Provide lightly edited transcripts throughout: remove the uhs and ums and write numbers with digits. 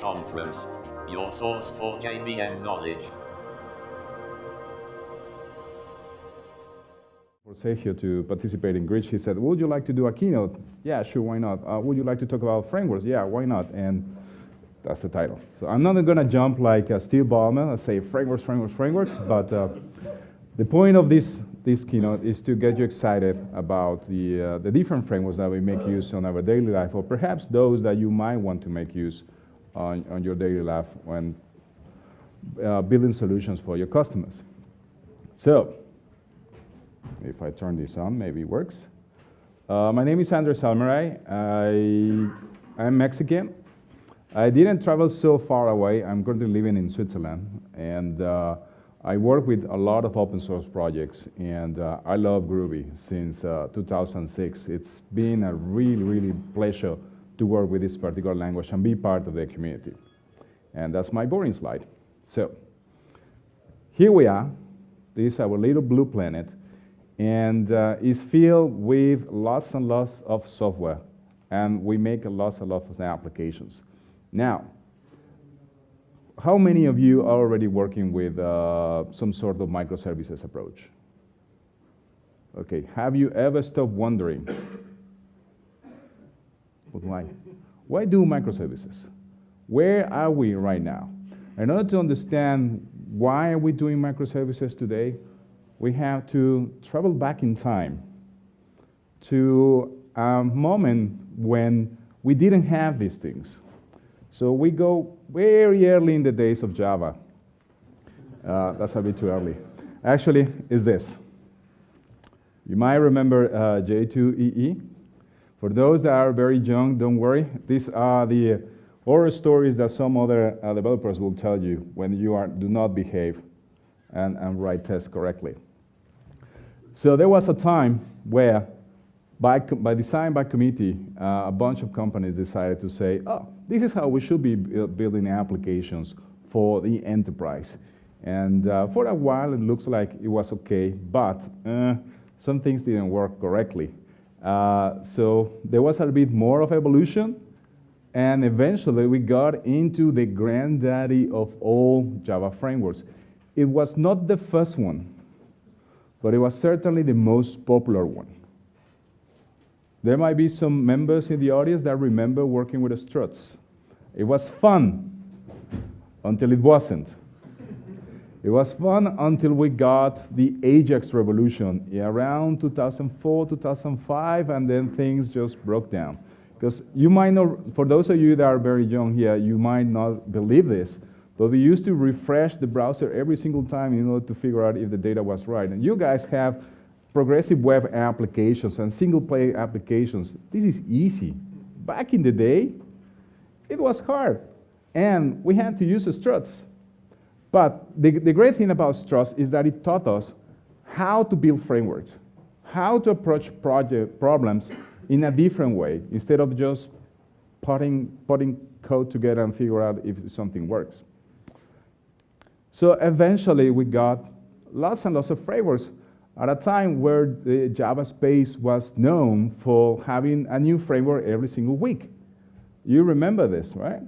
Conference, your source for JVM knowledge. For Sergio to participate in Grid, he said, would you like to do a keynote? Yeah, sure, why not? Would you like to talk about frameworks? Yeah, why not? And that's the title. So I'm not going to jump like Steve Ballmer and say frameworks, but the point of this keynote is to get you excited about the different frameworks that we make use on our daily life, or perhaps those that you might want to make use on your daily life when building solutions for your customers. So, if I turn this on, maybe it works. My name is Andrés Almiray. I'm Mexican. I didn't travel so far away. I'm currently living in Switzerland, and I work with a lot of open source projects, and I love Groovy since 2006. It's been a really pleasure to work with this particular language and be part of the community. And that's my boring slide. So, here we are. This is our little blue planet, and it's filled with lots and lots of software, and we make lots and lots of applications. Now, how many of you are already working with some sort of microservices approach? Okay, have you ever stopped wondering, but why? Why do microservices? Where are we right now? In order to understand why are we doing microservices today, we have to travel back in time to a moment when we didn't have these things. So we go very early in the days of Java. That's a bit too early. Actually, it's this. You might remember J2EE. For those that are very young, don't worry. These are the horror stories that some other developers will tell you when you do not behave and write tests correctly. So there was a time where, by design, by committee, a bunch of companies decided to say, oh, this is how we should be building applications for the enterprise. And for a while, it looks like it was okay, but some things didn't work correctly. So there was a bit more of evolution, and eventually we got into the granddaddy of all Java frameworks. It was not the first one, but it was certainly the most popular one. There might be some members in the audience that remember working with struts. It was fun until it wasn't. It was fun until we got the Ajax revolution around 2004, 2005, and then things just broke down. Because you might not, for those of you that are very young here, you might not believe this, but we used to refresh the browser every single time in order to figure out if the data was right. And you guys have progressive web applications and single-player applications. This is easy. Back in the day, it was hard, and we had to use struts. But the great thing about struts is that it taught us how to build frameworks, how to approach project problems in a different way, instead of just putting code together and figure out if something works. So eventually, we got lots and lots of frameworks at a time where the Java space was known for having a new framework every single week. You remember this, right?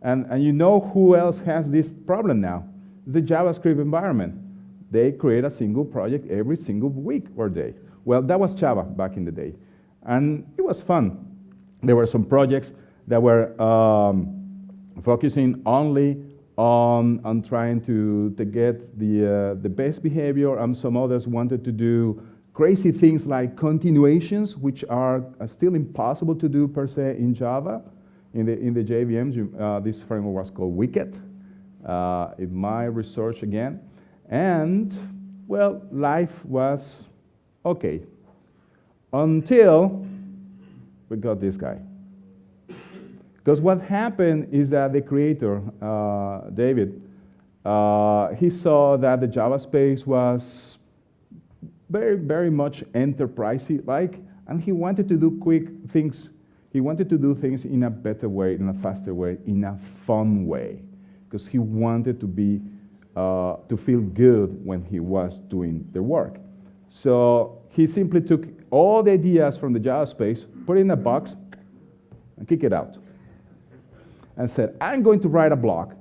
And you know who else has this problem now? The JavaScript environment. They create a single project every single week or day. Well, that was Java back in the day. And it was fun. There were some projects that were focusing only on trying to get the best behavior, and some others wanted to do crazy things like continuations, which are still impossible to do per se in Java. In the JVMs, this framework was called Wicket. In my research again. And, well, life was okay. Until we got this guy. Because what happened is that the creator, David, he saw that the Java space was very much enterprisey-like, and he wanted to do quick things. He wanted to do things in a better way, in a faster way, in a fun way, because he wanted to feel good when he was doing the work. So he simply took all the ideas from the Java space, put it in a box, and kick it out. and said, I'm going to write a blog,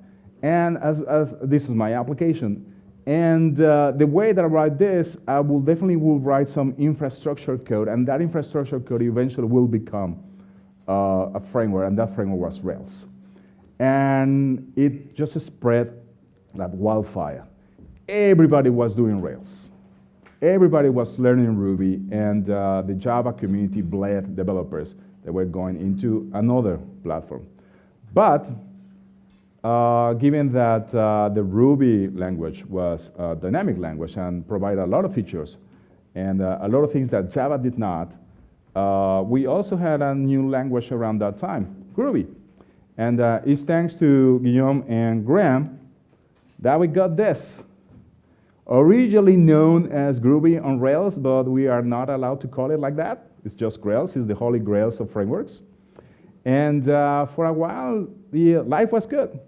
and as this is my application, and the way that I write this, I will definitely write some infrastructure code, and that infrastructure code eventually will become a framework, and that framework was Rails. And it just spread like wildfire. Everybody was doing Rails. Everybody was learning Ruby, and the Java community bled developers that were going into another platform. But given that the Ruby language was a dynamic language and provided a lot of features and a lot of things that Java did not, we also had a new language around that time, Groovy. And it's thanks to Guillaume and Graham that we got this. Originally known as Groovy on Rails, but we are not allowed to call it like that. It's just Rails. It's the holy grails of frameworks. And for a while, the life was good.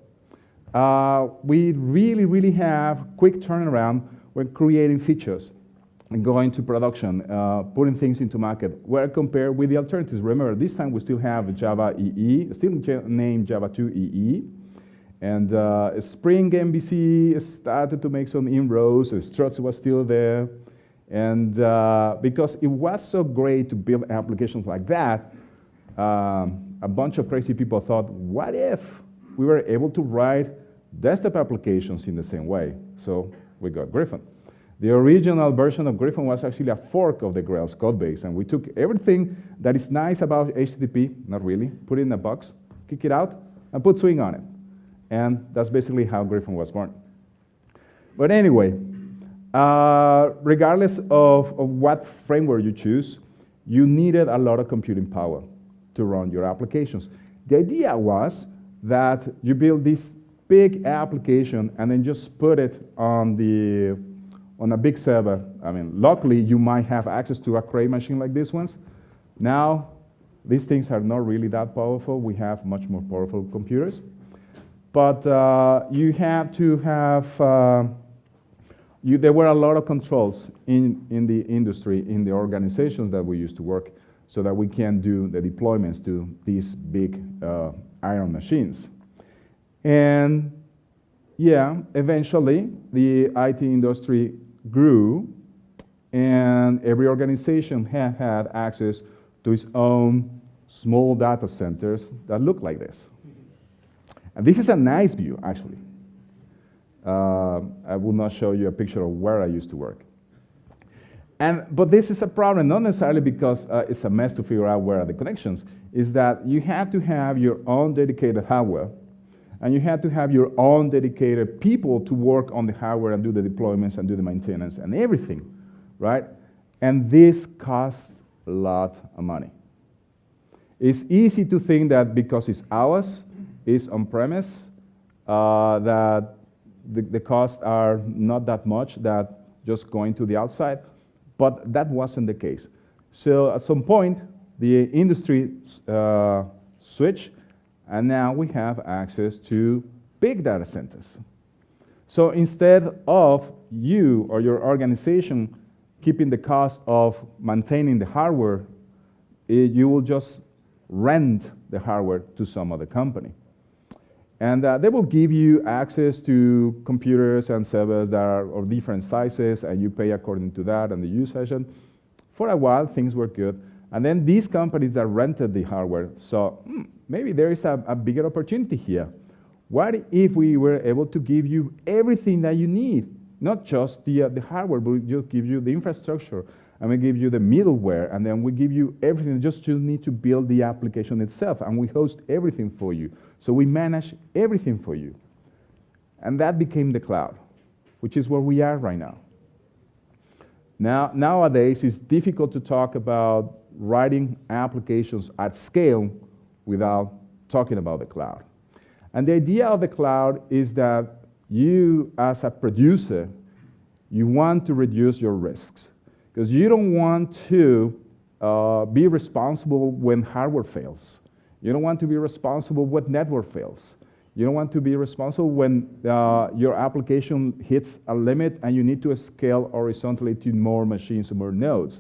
We really have quick turnaround when creating features and going to production, putting things into market, where compared with the alternatives. Remember, this time we still have Java EE, still named Java 2 EE. And Spring MVC started to make some inroads, Struts was still there. And because it was so great to build applications like that, a bunch of crazy people thought, what if we were able to write desktop applications in the same way? So we got Griffon. The original version of Griffon was actually a fork of the Rails code base, and we took everything that is nice about HTTP, not really, put it in a box, kick it out, and put Swing on it. And that's basically how Griffon was born. But anyway, regardless of what framework you choose, you needed a lot of computing power to run your applications. The idea was that you build this big application and then just put it on a big server. I mean, luckily, you might have access to a Cray machine like this ones. Now, these things are not really that powerful. We have much more powerful computers. But you have to have, there were a lot of controls in the industry, in the organizations that we used to work, so that we can do the deployments to these big iron machines. And yeah, eventually the IT industry grew, and every organization had access to its own small data centers that look like this. And this is a nice view, actually. I will not show you a picture of where I used to work. But this is a problem, not necessarily because it's a mess to figure out where are the connections, is that you have to have your own dedicated hardware, and you have to have your own dedicated people to work on the hardware and do the deployments and do the maintenance and everything, right? And this costs a lot of money. It's easy to think that because it's ours, it's on-premise, that the costs are not that much, that just going to the outside, but that wasn't the case. So at some point, the industry switched, and now we have access to big data centers. So instead of you or your organization keeping the cost of maintaining the hardware, you will just rent the hardware to some other company. And they will give you access to computers and servers that are of different sizes, and you pay according to that and the usage. And for a while, things were good. And then these companies that rented the hardware saw, maybe there is a bigger opportunity here. What if we were able to give you everything that you need? Not just the hardware, but we just give you the infrastructure, and we give you the middleware, and then we give you everything. Just you need to build the application itself, and we host everything for you. So we manage everything for you. And that became the cloud, which is where we are right now. Nowadays, it's difficult to talk about writing applications at scale without talking about the cloud. And the idea of the cloud is that you, as a producer, you want to reduce your risks, because you don't want to be responsible when hardware fails. You don't want to be responsible when network fails. You don't want to be responsible when your application hits a limit and you need to scale horizontally to more machines or more nodes.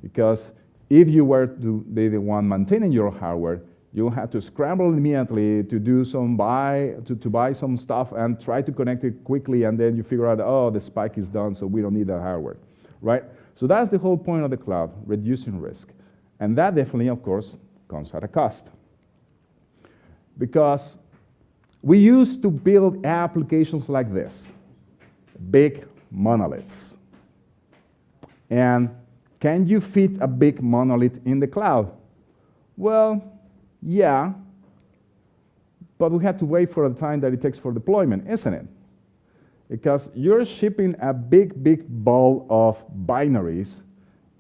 Because if you were to be the one maintaining your hardware, You have to scramble immediately to do some to buy some stuff and try to connect it quickly, and then you figure out, oh, the spike is done, so we don't need that hardware, right? So that's the whole point of the cloud, reducing risk. And that definitely, of course, comes at a cost. Because we used to build applications like this, big monoliths. And can you fit a big monolith in the cloud? Well, yeah, but we have to wait for the time that it takes for deployment, isn't it? Because you're shipping a big ball of binaries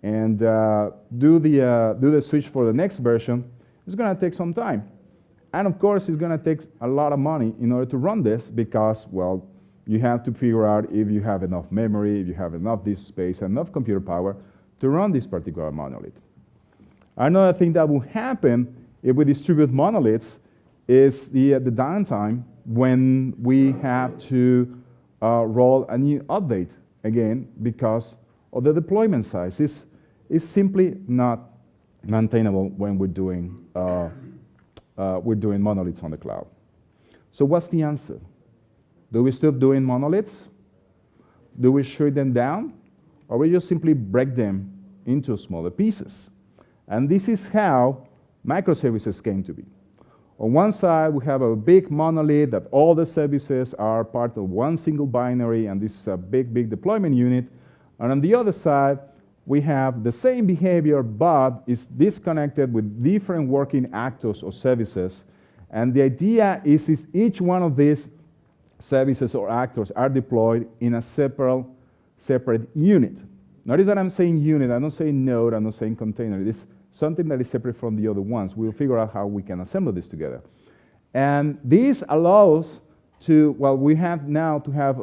and do the switch for the next version. It's going to take some time. And of course, it's going to take a lot of money in order to run this because, well, you have to figure out if you have enough memory, if you have enough disk space, enough computer power to run this particular monolith. Another thing that will happen if we distribute monoliths is the downtime when we have to roll a new update again because of the deployment size. It's simply not maintainable when we're doing monoliths on the cloud. So what's the answer? Do we still doing monoliths? Do we shrink them down? Or we just simply break them into smaller pieces? And this is how microservices came to be. On one side, we have a big monolith that all the services are part of one single binary, and this is a big deployment unit. And on the other side, we have the same behavior, but it's disconnected with different working actors or services. And the idea is each one of these services or actors are deployed in a separate unit. Notice that I'm saying unit, I'm not saying node, I'm not saying container. It's something that is separate from the other ones. We'll figure out how we can assemble this together. And this allows to, well, we have now to have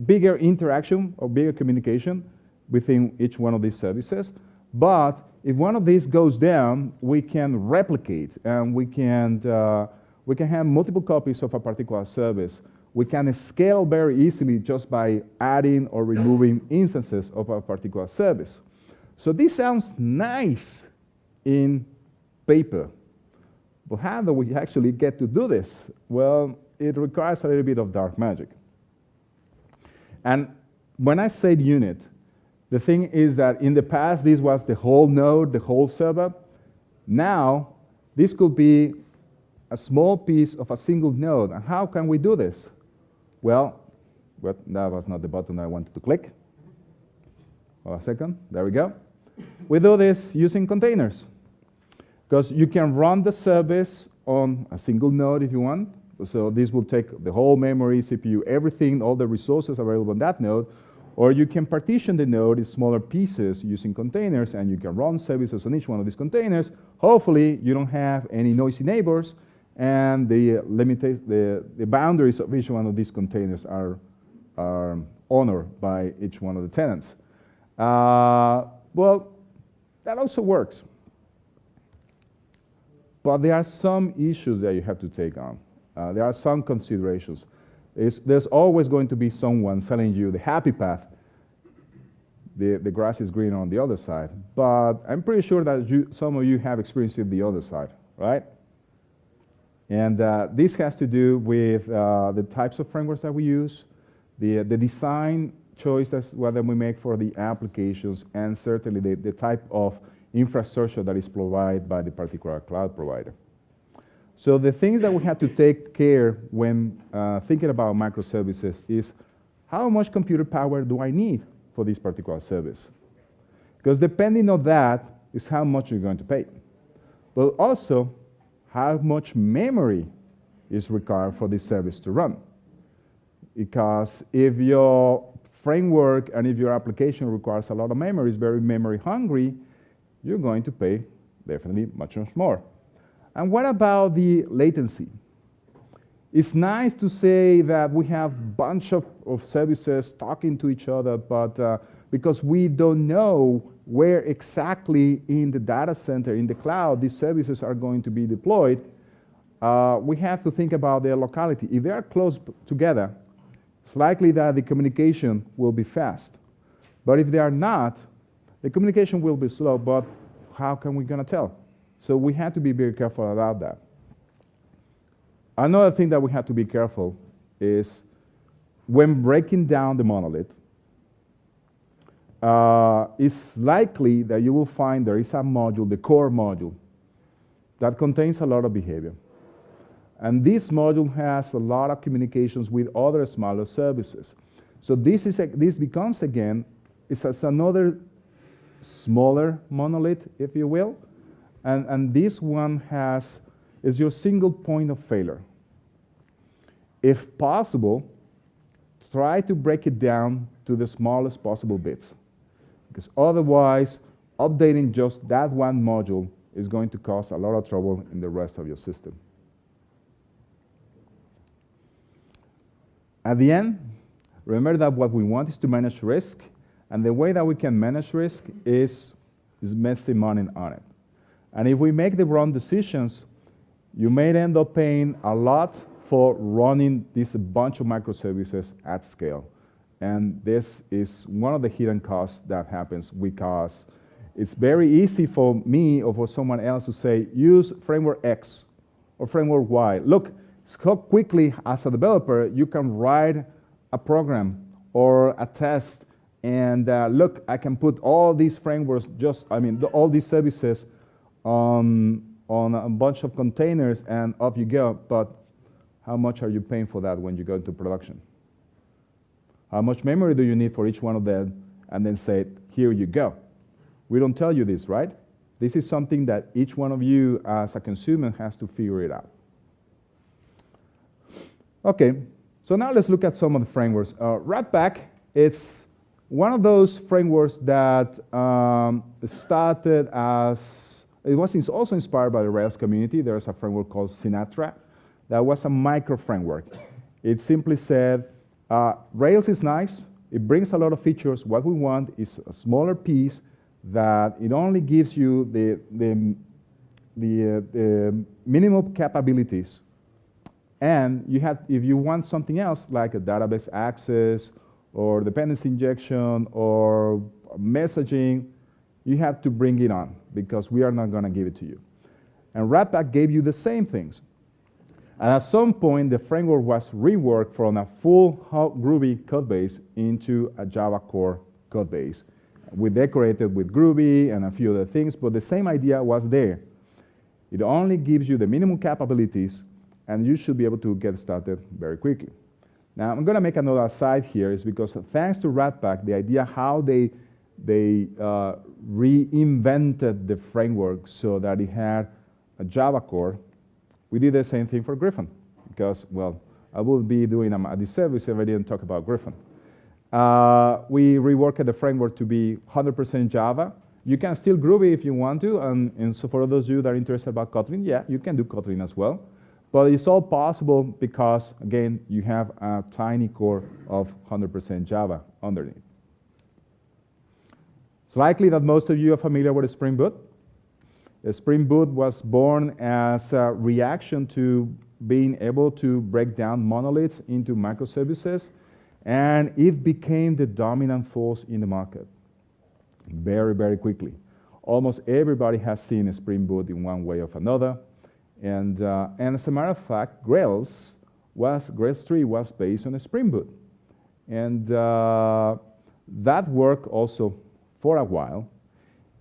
bigger interaction or bigger communication within each one of these services. But if one of these goes down, we can replicate and we can have multiple copies of a particular service. We can scale very easily just by adding or removing instances of a particular service. So this sounds nice in paper, but how do we actually get to do this? Well, it requires a little bit of dark magic. And when I said unit, the thing is that in the past, this was the whole node, the whole server. Now, this could be a small piece of a single node. And how can we do this? Well, that was not the button I wanted to click. Hold a second. There we go. We do this using containers. Because you can run the service on a single node if you want. So this will take the whole memory, CPU, everything, all the resources available on that node. Or you can partition the node in smaller pieces using containers, and you can run services on each one of these containers. Hopefully, you don't have any noisy neighbors, and the boundaries of each one of these containers are honored by each one of the tenants. Well, that also works. But there are some issues that you have to take on. There are some considerations. There's always going to be someone telling you the happy path. The grass is greener on the other side. But I'm pretty sure that some of you have experienced it the other side, right? And this has to do with the types of frameworks that we use, the design choices that we make for the applications, and certainly the type of infrastructure that is provided by the particular cloud provider. So the things that we have to take care when thinking about microservices is how much computer power do I need for this particular service? Because depending on that is how much you're going to pay. But also, how much memory is required for this service to run. Because if your framework and if your application requires a lot of memory, is very memory hungry, you're going to pay definitely much more. And what about the latency? It's nice to say that we have a bunch of services talking to each other, but because we don't know where exactly in the data center, in the cloud, these services are going to be deployed, we have to think about their locality. If they are close together, it's likely that the communication will be fast. But if they are not, the communication will be slow, but how can we gonna tell? So we have to be very careful about that. Another thing that we have to be careful is when breaking down the monolith, it's likely that you will find there is a module, the core module, that contains a lot of behavior. And this module has a lot of communications with other smaller services. So this becomes, again, it's another smaller monolith, if you will. And this one is your single point of failure. If possible, try to break it down to the smallest possible bits. Because otherwise, updating just that one module is going to cause a lot of trouble in the rest of your system. At the end, remember that what we want is to manage risk, and the way that we can manage risk is investing money on it. And if we make the wrong decisions, you may end up paying a lot for running this bunch of microservices at scale. And this is one of the hidden costs that happens because it's very easy for me or for someone else to say, use framework X or framework Y. Look, how quickly as a developer you can write a program or a test, and look, I can put all these frameworks, all these services on a bunch of containers, and off you go. But how much are you paying for that when you go into production? How much memory do you need for each one of them? And then say, here you go. We don't tell you this, right? This is something that each one of you as a consumer has to figure it out. Okay, so now let's look at some of the frameworks. Ratback, it's one of those frameworks that started as, it was also inspired by the Rails community. There's a framework called Sinatra that was a micro framework. It simply said, Rails is nice, it brings a lot of features. What we want is a smaller piece that it only gives you the minimum capabilities. And if you want something else, like a database access, or dependency injection, or messaging, you have to bring it on, because we are not going to give it to you. And Ratback gave you the same things. And at some point, the framework was reworked from a full Groovy codebase into a Java core codebase. We decorated with Groovy and a few other things, but the same idea was there. It only gives you the minimum capabilities, and you should be able to get started very quickly. Now, I'm going to make another aside here, is because thanks to Ratback, the idea how they reinvented the framework so that it had a Java core, we did the same thing for Griffon, because, well, I would be doing a disservice if I didn't talk about Griffon. We reworked the framework to be 100% Java. You can still Groovy if you want to, and so for those of you that are interested about Kotlin, yeah, you can do Kotlin as well. But it's all possible because, again, you have a tiny core of 100% Java underneath. It's likely that most of you are familiar with Spring Boot. Spring Boot was born as a reaction to being able to break down monoliths into microservices, and it became the dominant force in the market very, very quickly. Almost everybody has seen Spring Boot in one way or another. And as a matter of fact, Rails 3 was based on a Spring Boot. And that worked also for a while.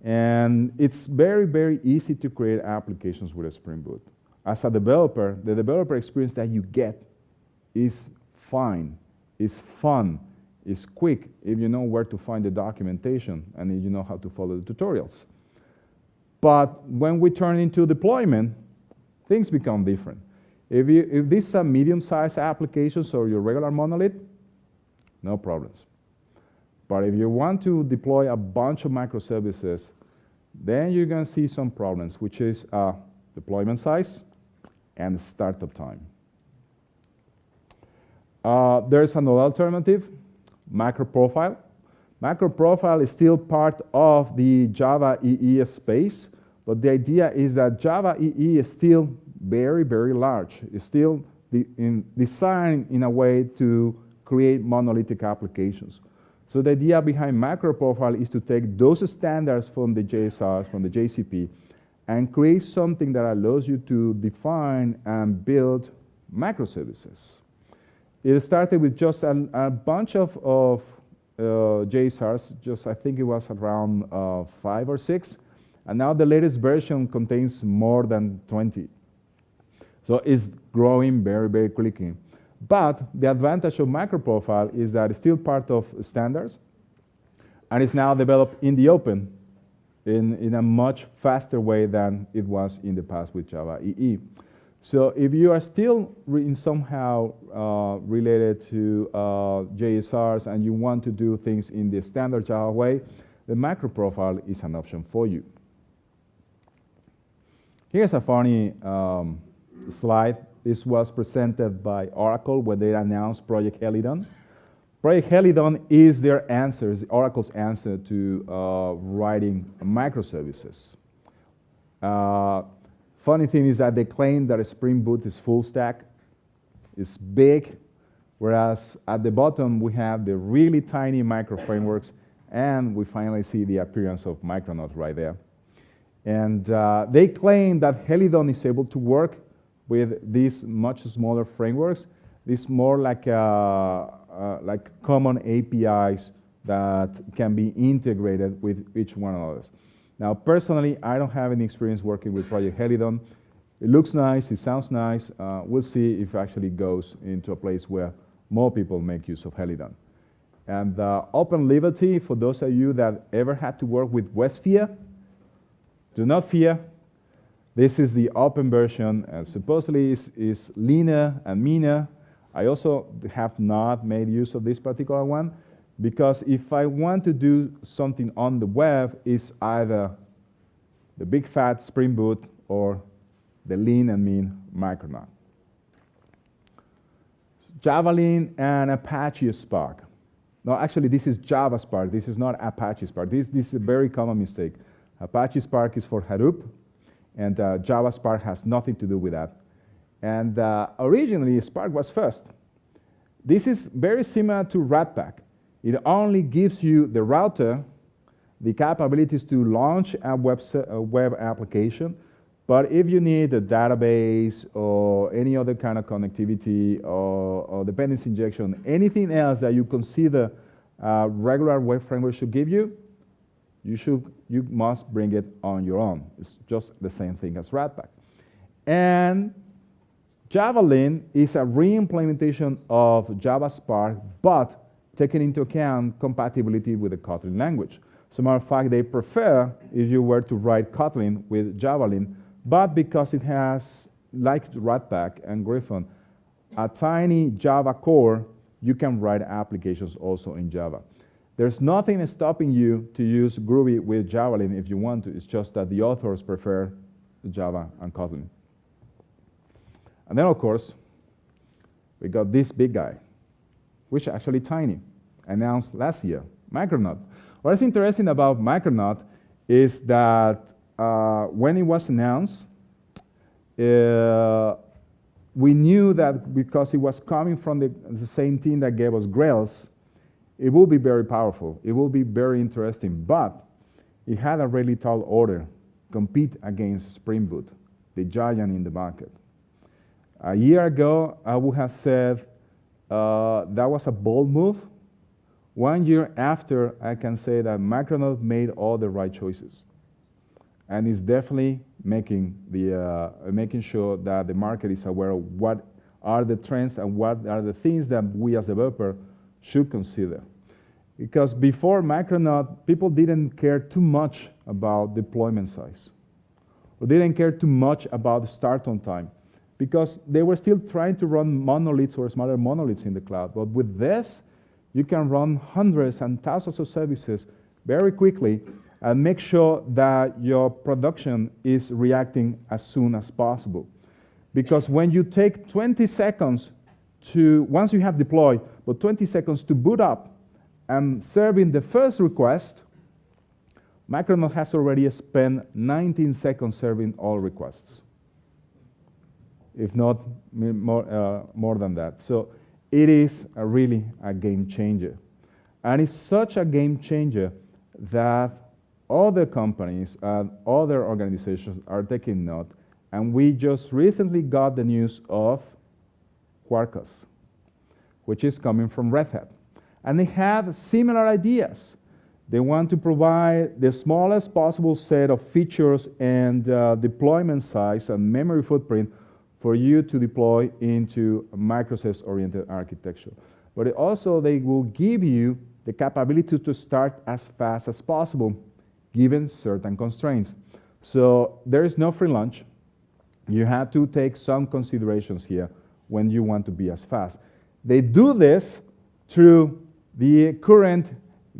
And it's very, very easy to create applications with a Spring Boot. As a developer, the developer experience that you get is fine, is fun, is quick if you know where to find the documentation and if you know how to follow the tutorials. But when we turn into deployment, things become different. If these are medium-sized applications or your regular monolith, no problems. But if you want to deploy a bunch of microservices, then you're going to see some problems, which is deployment size and startup time. There's another alternative, macro profile. Macro profile is still part of the Java EE space, but the idea is that Java EE is still very, very large. It's still designed in a way to create monolithic applications. So the idea behind macro profile is to take those standards from the JSRs, from the JCP, and create something that allows you to define and build microservices. It started with just a bunch of JSRs, I think it was around 5 or 6, and now the latest version contains more than 20. So it's growing very, very quickly. But the advantage of MicroProfile is that it's still part of standards, and it's now developed in the open in a much faster way than it was in the past with Java EE. So if you are still somehow related to JSRs and you want to do things in the standard Java way, the MicroProfile is an option for you. Here's a funny slide. This was presented by Oracle when they announced Project Helidon. Project Helidon is their answer, is Oracle's answer to writing microservices. Funny thing is that they claim that Spring Boot is full stack, it's big, whereas at the bottom we have the really tiny micro frameworks, and we finally see the appearance of Micronaut right there. And they claim that Helidon is able to work with these much smaller frameworks. It's more like common APIs that can be integrated with each one of others. Now, personally, I don't have any experience working with Project Helidon. It looks nice, it sounds nice. We'll see if it actually goes into a place where more people make use of Helidon. And Open Liberty, for those of you that ever had to work with WebSphere, do not fear. This is the open version, and supposedly is leaner and meaner. I also have not made use of this particular one, because if I want to do something on the web, it's either the big fat Spring Boot or the lean and mean Micronaut. Javelin and Apache Spark. No, actually, this is Java Spark. This is not Apache Spark. This is a very common mistake. Apache Spark is for Hadoop, and Java Spark has nothing to do with that. And originally, Spark was first. This is very similar to Ratpack. It only gives you the router, the capabilities to launch a web application, but if you need a database or any other kind of connectivity or dependency injection, anything else that you consider regular web framework should give you, you must bring it on your own. It's just the same thing as Ratpack. And Javelin is a re-implementation of Java Spark, but taking into account compatibility with the Kotlin language. As a matter of fact, they prefer if you were to write Kotlin with Javelin, but because it has, like Ratpack and Griffon, a tiny Java core, you can write applications also in Java. There's nothing stopping you to use Groovy with Javelin if you want to. It's just that the authors prefer Java and Kotlin. And then, of course, we got this big guy, which is actually tiny, announced last year, Micronaut. What's interesting about Micronaut is that when it was announced, we knew that because it was coming from the same team that gave us Grails, it will be very powerful. It will be very interesting, but it had a really tall order, compete against Spring Boot, the giant in the market. A year ago, I would have said that was a bold move. 1 year after, I can say that Micronaut made all the right choices. And it's definitely making sure that the market is aware of what are the trends and what are the things that we as developers should consider. Because before Micronaut, people didn't care too much about deployment size, or didn't care too much about start on time, because they were still trying to run monoliths or smaller monoliths in the cloud. But with this, you can run hundreds and thousands of services very quickly and make sure that your production is reacting as soon as possible. Because when you take 20 seconds once you have deployed, but 20 seconds to boot up and serving the first request, Micronaut has already spent 19 seconds serving all requests, if not more than that. So it is really a game changer. And it's such a game changer that other companies and other organizations are taking note, and we just recently got the news of Quarkus, which is coming from Red Hat. And they have similar ideas. They want to provide the smallest possible set of features and deployment size and memory footprint for you to deploy into a microservice-oriented architecture. But also, they will give you the capability to start as fast as possible, given certain constraints. So there is no free lunch. You have to take some considerations here when you want to be as fast. They do this through the current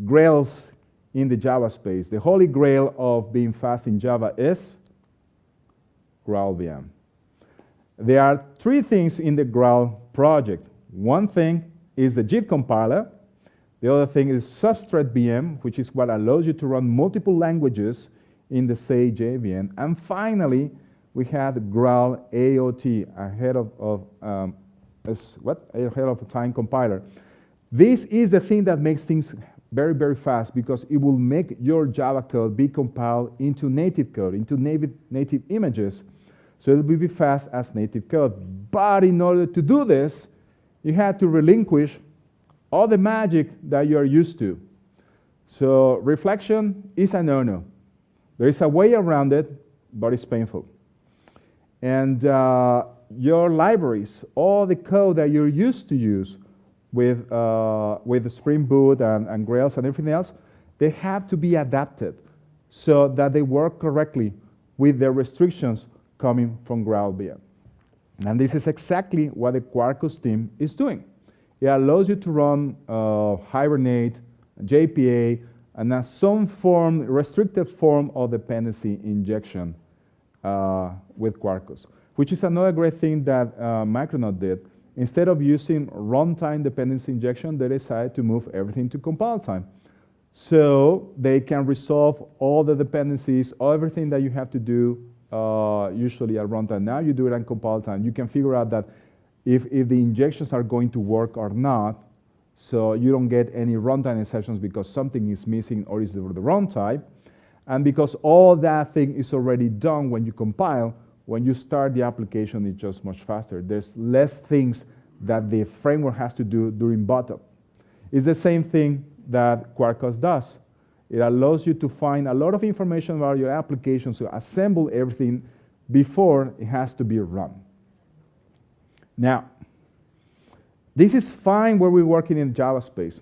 grails in the Java space. The holy grail of being fast in Java is GraalVM. There are three things in the Graal project. One thing is the JIT compiler. The other thing is Substrate VM, which is what allows you to run multiple languages in the same JVM. And finally, we had Graal AOT, ahead of a time compiler. This is the thing that makes things very, very fast, because it will make your Java code be compiled into native code, into native images. So it will be fast as native code. But in order to do this, you have to relinquish all the magic that you are used to. So reflection is a no-no. There is a way around it, but it's painful. And your libraries, all the code that you're used to use with the Spring Boot and Grails and everything else, they have to be adapted so that they work correctly with the restrictions coming from GraalVM. And this is exactly what the Quarkus team is doing. It allows you to run Hibernate, JPA, and some form, restricted form of dependency injection with Quarkus, which is another great thing that Micronaut did. Instead of using runtime dependency injection, they decided to move everything to compile time. So they can resolve all the dependencies, everything that you have to do usually at runtime. Now you do it at compile time. You can figure out that if the injections are going to work or not, so you don't get any runtime exceptions because something is missing or is the wrong type. And because all that thing is already done when you compile, when you start the application, it's just much faster. There's less things that the framework has to do during boot-up. It's the same thing that Quarkus does. It allows you to find a lot of information about your application, to assemble everything before it has to be run. Now, this is fine where we're working in Java space.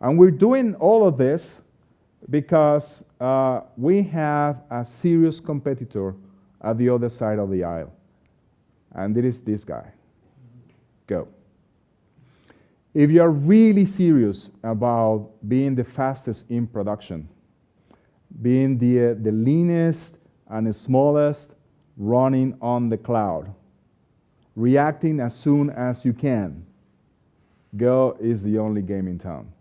And we're doing all of this because we have a serious competitor at the other side of the aisle. And it is this guy. Go. If you're really serious about being the fastest in production, being the leanest and the smallest running on the cloud, reacting as soon as you can, Go is the only game in town.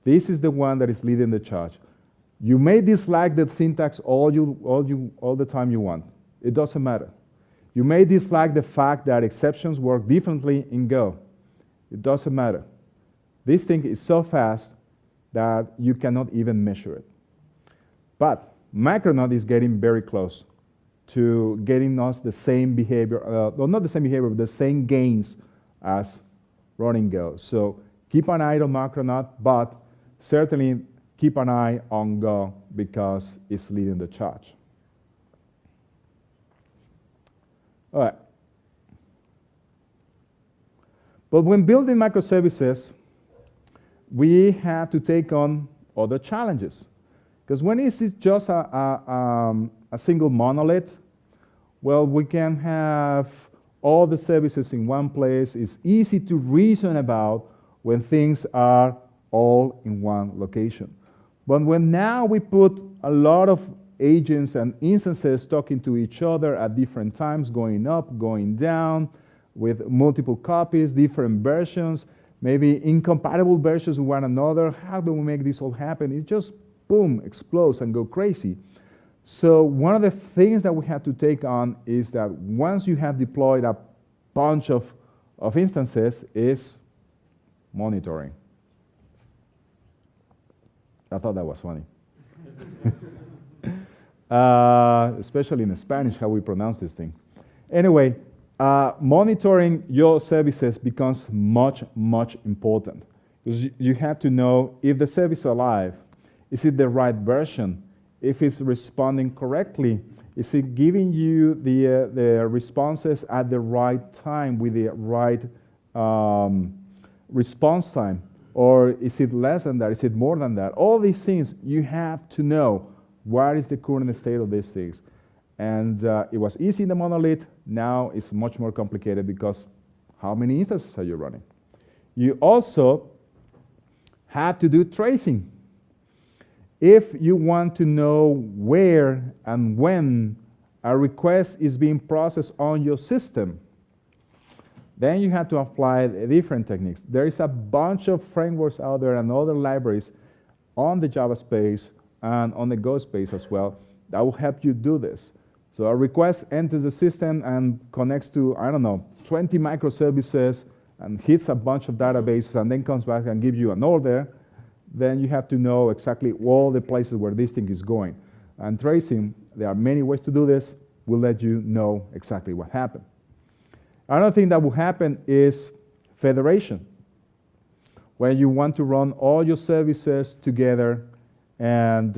This is the one that is leading the charge. You may dislike the syntax all the time you want. It doesn't matter. You may dislike the fact that exceptions work differently in Go. It doesn't matter. This thing is so fast that you cannot even measure it. But Micronaut is getting very close to getting us the same behavior, well, not the same behavior, but the same gains as running Go. So keep an eye on Micronaut, but certainly keep an eye on Go because it's leading the charge. All right. But when building microservices, we have to take on other challenges. Because when it's just a single monolith, well, we can have all the services in one place. It's easy to reason about when things are all in one location. But when now we put a lot of agents and instances talking to each other at different times, going up, going down, with multiple copies, different versions, maybe incompatible versions with one another, how do we make this all happen? It just, boom, explodes and go crazy. So one of the things that we have to take on is that once you have deployed a bunch of instances is monitoring. I thought that was funny. especially in Spanish, how we pronounce this thing. Anyway, monitoring your services becomes much, much important. Because you have to know if the service is alive, is it the right version? If it's responding correctly, is it giving you the responses at the right time with the right response time? Or is it less than that? Is it more than that? All these things, you have to know what is the current state of these things. And it was easy in the monolith. Now it's much more complicated because how many instances are you running? You also have to do tracing. If you want to know where and when a request is being processed on your system, then you have to apply different techniques. There is a bunch of frameworks out there and other libraries on the Java space and on the Go space as well that will help you do this. So a request enters the system and connects to, I don't know, 20 microservices and hits a bunch of databases and then comes back and gives you an order. Then you have to know exactly all the places where this thing is going. And tracing, there are many ways to do this, will let you know exactly what happened. Another thing that will happen is federation. When you want to run all your services together and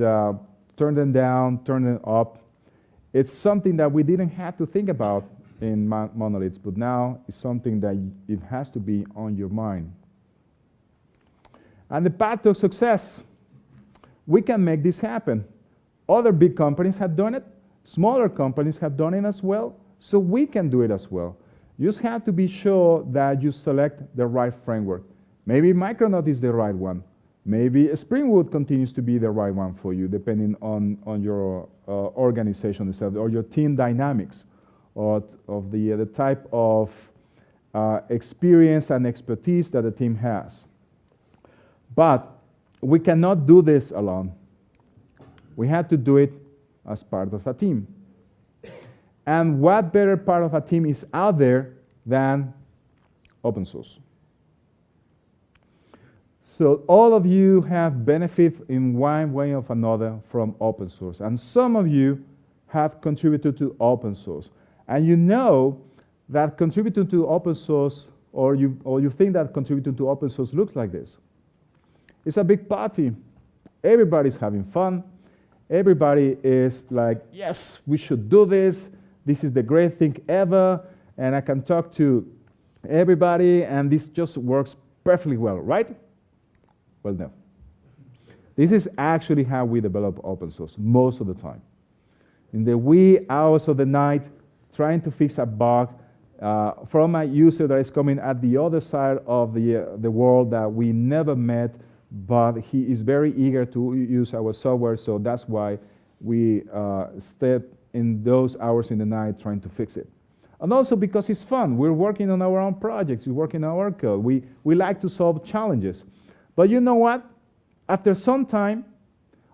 turn them down, turn them up, it's something that we didn't have to think about in monoliths, but now it's something that it has to be on your mind. And the path to success, we can make this happen. Other big companies have done it. Smaller companies have done it as well. So we can do it as well. You just have to be sure that you select the right framework. Maybe Micronaut is the right one. Maybe Spring Boot continues to be the right one for you, depending on your organization itself, or your team dynamics, or of the type of experience and expertise that the team has. But we cannot do this alone. We have to do it as part of a team. And what better part of a team is out there than open source? So all of you have benefit in one way or another from open source. And some of you have contributed to open source. And you know that contributing to open source, or you think that contributing to open source looks like this. It's a big party. Everybody's having fun. Everybody is like, yes, we should do this. This is the great thing ever. And I can talk to everybody, and this just works perfectly well, right? Well, no. This is actually how we develop open source most of the time. In the wee hours of the night, trying to fix a bug from a user that is coming at the other side of the world that we never met, but he is very eager to use our software, so that's why we step in those hours in the night trying to fix it. And also because it's fun. We're working on our own projects. We're working on our code. We like to solve challenges. But you know what? After some time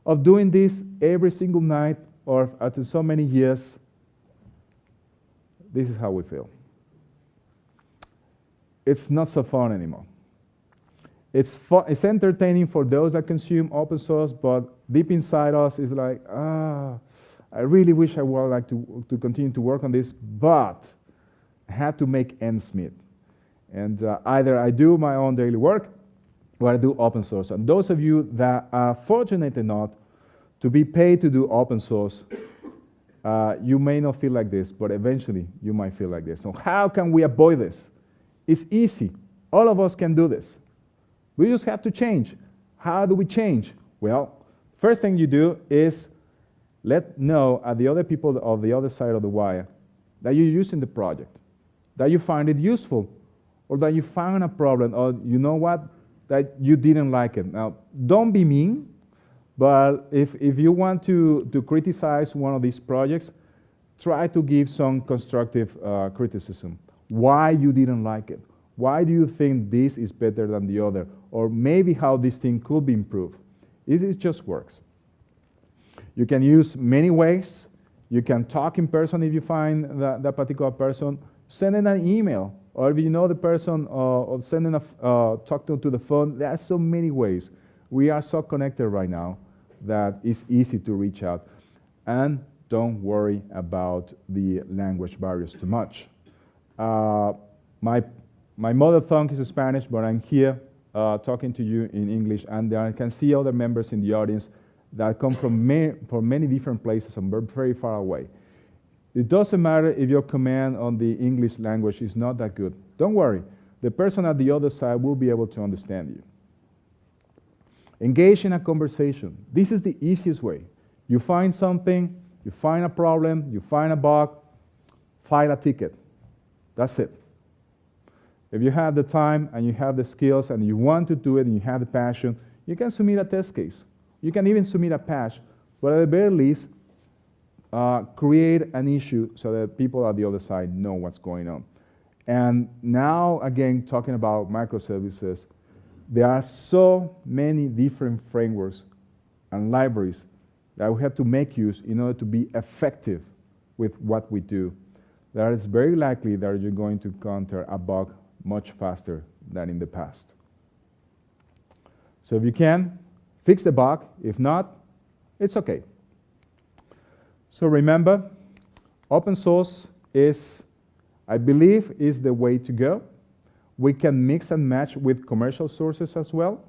of doing this every single night, or after so many years, this is how we feel. It's not so fun anymore. It's entertaining for those that consume open source, but deep inside us is like, I really wish I would like to continue to work on this, but I had to make ends meet. And either I do my own daily work, or I do open source. And those of you that are fortunate enough to be paid to do open source, you may not feel like this, but eventually you might feel like this. So how can we avoid this? It's easy. All of us can do this. We just have to change. How do we change? Well, first thing you do is let know at the other people of the other side of the wire that you're using the project, that you find it useful, or that you found a problem, or you know what, that you didn't like it. Now, don't be mean, but if you want to criticize one of these projects, try to give some constructive criticism. Why you didn't like it? Why do you think this is better than the other? Or maybe how this thing could be improved. It just works. You can use many ways. You can talk in person if you find that particular person. Send in an email. Or if you know the person, or send in talk to the phone. There are so many ways. We are so connected right now that it's easy to reach out. And don't worry about the language barriers too much. My mother tongue is Spanish, but I'm here talking to you in English, and I can see other members in the audience that come from many different places and very far away. It doesn't matter if your command on the English language is not that good. Don't worry. The person at the other side will be able to understand you. Engage in a conversation. This is the easiest way. You find something, you find a problem, you find a bug, file a ticket. That's it. If you have the time and you have the skills and you want to do it and you have the passion, you can submit a test case. You can even submit a patch, but at the very least, create an issue so that people at the other side know what's going on. And now, again, talking about microservices, there are so many different frameworks and libraries that we have to make use in order to be effective with what we do, that it's very likely that you're going to encounter a bug much faster than in the past. So if you can, fix the bug. If not, it's okay. So remember, open source is, I believe, is the way to go. We can mix and match with commercial sources as well.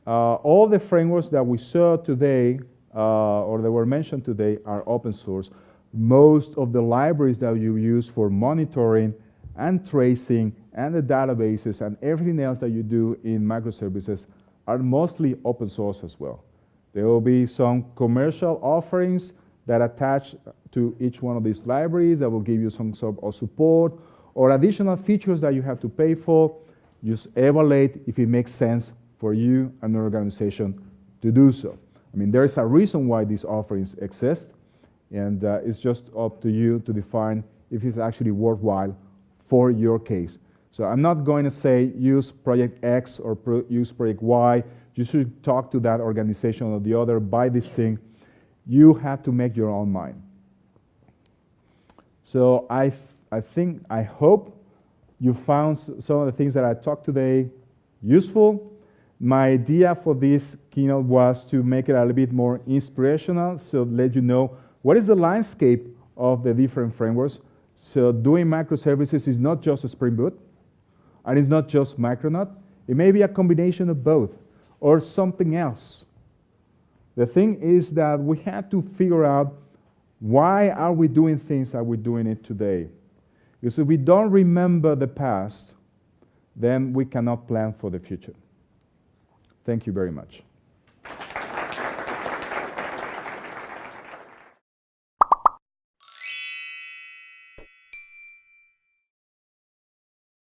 All the frameworks that we saw today, or that were mentioned today, are open source. Most of the libraries that you use for monitoring and tracing and the databases and everything else that you do in microservices are mostly open source as well. There will be some commercial offerings that attach to each one of these libraries that will give you some sort of support or additional features that you have to pay for. Just evaluate if it makes sense for you and your organization to do so. I mean, there is a reason why these offerings exist, and it's just up to you to define if it's actually worthwhile for your case. So I'm not going to say use project X or use project Y. You should talk to that organization or the other, buy this thing. You have to make your own mind. So I hope you found some of the things that I talked today useful. My idea for this keynote was to make it a little bit more inspirational, so let you know what is the landscape of the different frameworks. So doing microservices is not just a Spring Boot, and it's not just Micronaut. It may be a combination of both, or something else. The thing is that we have to figure out why are we doing things that we're doing it today. Because if we don't remember the past, then we cannot plan for the future. Thank you very much.